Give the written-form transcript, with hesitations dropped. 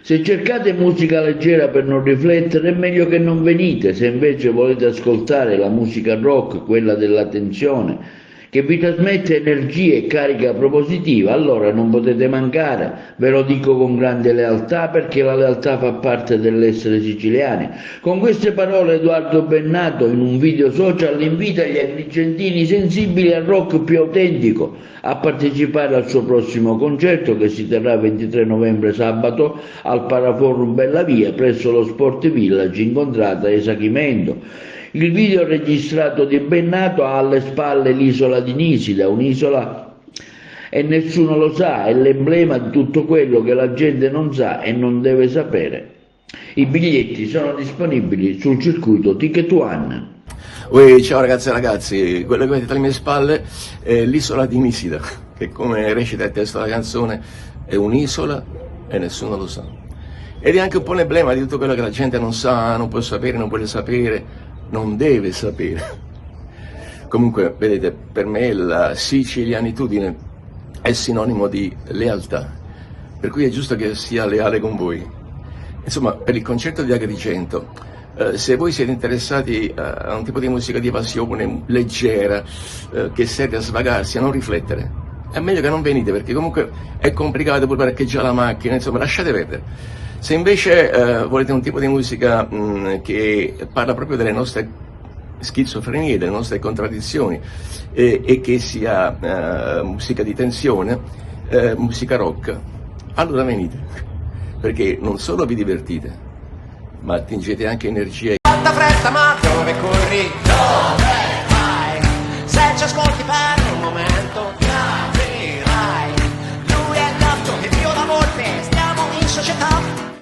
Se cercate musica leggera per non riflettere è meglio che non venite, se invece volete ascoltare la musica rock, quella della tensione, che vi trasmette energia e carica propositiva, allora non potete mancare, ve lo dico con grande lealtà perché la lealtà fa parte dell'essere siciliani. Con queste parole Edoardo Bennato in un video social invita gli agrigentini sensibili al rock più autentico a partecipare al suo prossimo concerto che si terrà il 23 novembre sabato al Paraforum Bellavia presso lo Sport Village in Contrada Esachimento. Il video registrato di Bennato ha alle spalle l'isola di Nisida, un'isola e nessuno lo sa, è l'emblema di tutto quello che la gente non sa e non deve sapere. I biglietti sono disponibili sul circuito Ticket One. Ciao ragazze e ragazzi, quello che vedete alle mie spalle è l'isola di Nisida, che come recita il testo della canzone è un'isola e nessuno lo sa. Ed è anche un po' l'emblema di tutto quello che la gente non sa, non può sapere, non vuole sapere, non deve sapere. Comunque, vedete, per me la sicilianitudine è sinonimo di lealtà, per cui è giusto che sia leale con voi. Insomma, per il concerto di Agrigento, se voi siete interessati a un tipo di musica di passione leggera, che serve a svagarsi, a non riflettere, è meglio che non venite perché comunque è complicato pure parcheggiare la macchina, insomma lasciate perdere. Se invece volete un tipo di musica che parla proprio delle nostre schizofrenie, delle nostre contraddizioni e che sia musica di tensione, musica rock, allora venite, perché non solo vi divertite, ma attingete anche energia.